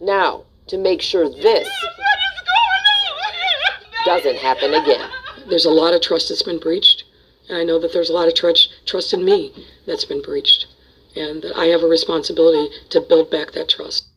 Now, to make sure this doesn't happen again. There's a lot of trust that's been breached, and I know that there's a lot of trust in me that's been breached, and that I have a responsibility to build back that trust.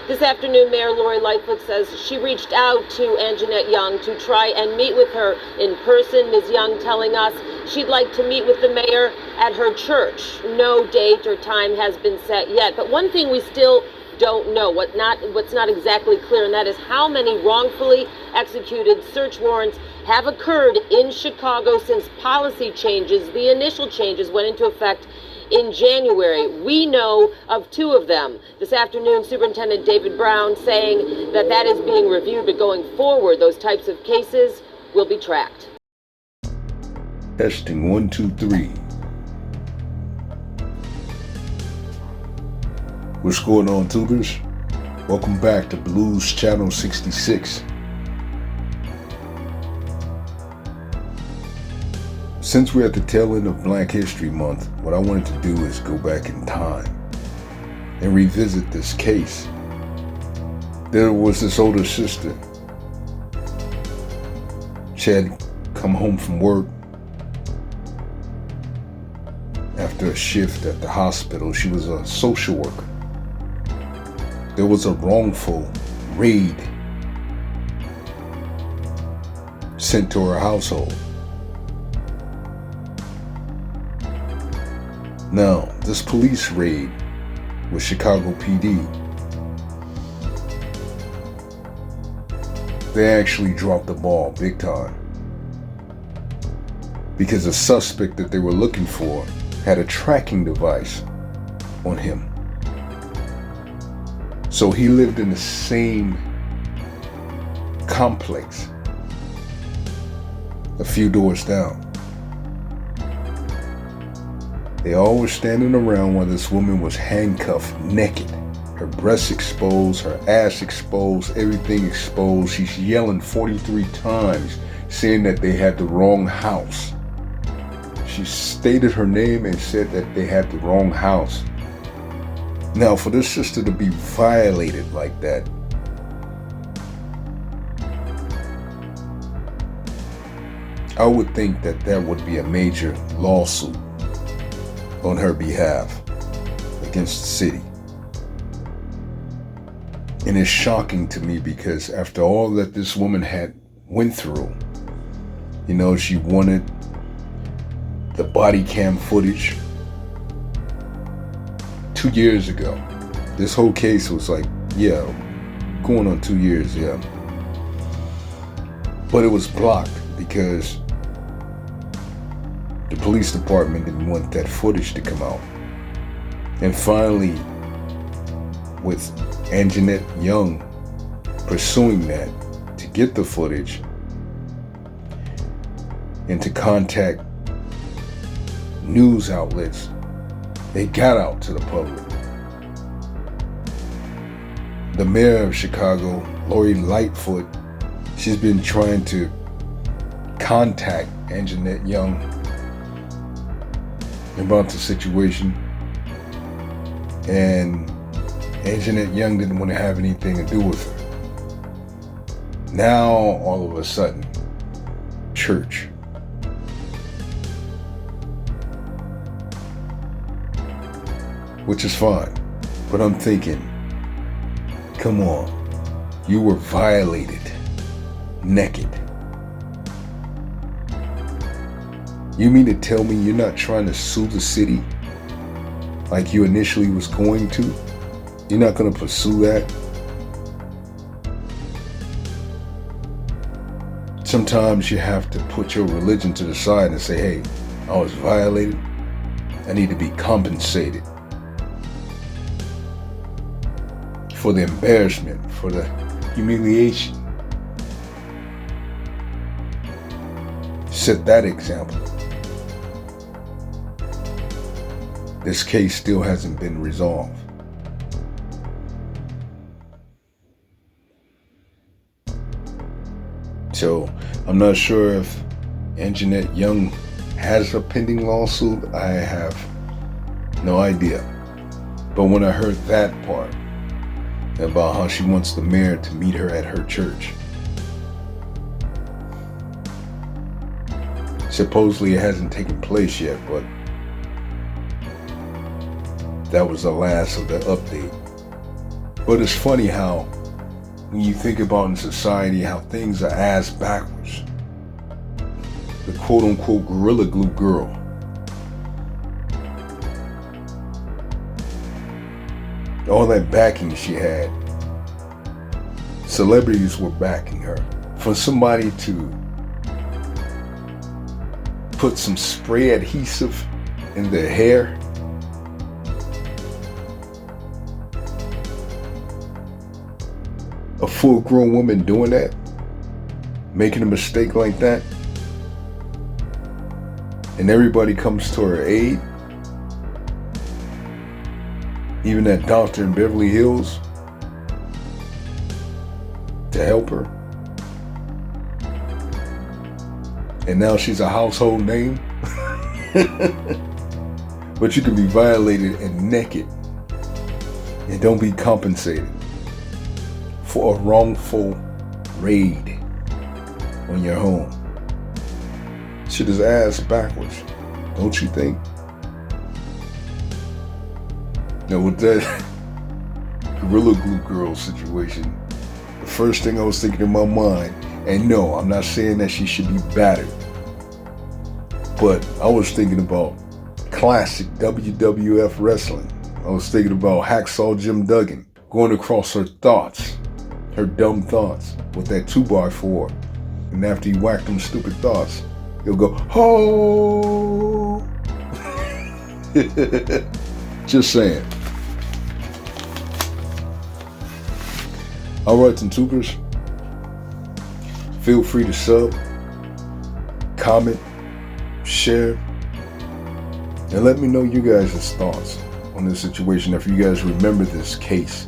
This afternoon, Mayor Lori Lightfoot says she reached out to Anjanette Young to try and meet with her in person. Ms. Young telling us she'd like to meet with the mayor at her church. No date or time has been set yet, but one thing we still don't know, what's not exactly clear, and that is how many wrongfully executed search warrants have occurred in Chicago since policy changes, the initial changes, went into effect in January. We know of 2 of them. This afternoon, Superintendent David Brown saying that that is being reviewed, but going forward, those types of cases will be tracked. Testing 1, 2, 3. What's going on, tubers? Welcome back to Blues Channel 66. Since we're at the tail end of Black History Month, what I wanted to do is go back in time and revisit this case. There was this older sister. She had come home from work after a shift at the hospital. She was a social worker. There was a wrongful raid sent to her household. Now, this police raid with Chicago PD, they actually dropped the ball big time, because the suspect that they were looking for had a tracking device on him. So he lived in the same complex a few doors down. They all were standing around while this woman was handcuffed, naked. Her breasts exposed, her ass exposed, everything exposed. She's yelling 43 times, saying that they had the wrong house. She stated her name and said that they had the wrong house. Now, for this sister to be violated like that, I would think that that would be a major lawsuit on her behalf against the city. And it's shocking to me because after all that this woman had went through, you know, she wanted the body cam footage. 2 years ago, this whole case was like, yeah, going on 2 years, yeah. But it was blocked because the police department didn't want that footage to come out. And finally, with Anjanette Young pursuing that to get the footage and to contact news outlets, they got out to the public. The mayor of Chicago, Lori Lightfoot, she's been trying to contact Anjanette Young about the situation, and Anjanette Young didn't want to have anything to do with her. Now, all of a sudden, church. Which is fine, but I'm thinking, come on, you were violated, naked. You mean to tell me you're not trying to sue the city like you initially was going to? You're not going to pursue that? Sometimes you have to put your religion to the side and say, hey, I was violated. I need to be compensated for the embarrassment, for the humiliation. Set that example. This case still hasn't been resolved. So I'm not sure if Anjanette Young has a pending lawsuit. I have no idea. But when I heard that part about how she wants the mayor to meet her at her church, supposedly it hasn't taken place yet, but that was the last of the update. But it's funny how, when you think about in society how things are ass backwards. The quote-unquote Gorilla Glue girl, all that backing she had, celebrities were backing her. For somebody to put some spray adhesive in their hair, a full-grown woman doing that, making a mistake like that, and everybody comes to her aid, even that doctor in Beverly Hills, to help her. And now she's a household name. But you can be violated and naked and don't be compensated for a wrongful raid on your home. Shit is ass backwards, don't you think? Now with that Gorilla Glue girl situation, the first thing I was thinking in my mind, and no, I'm not saying that she should be battered, but I was thinking about classic WWF wrestling. I was thinking about Hacksaw Jim Duggan going across her thoughts, her dumb thoughts, with that 2x4. And after he whacked them stupid thoughts, he'll go, ho! Just saying. Alright, and tubers, feel free to sub, comment, share, and let me know you guys' thoughts on this situation. If you guys remember this case,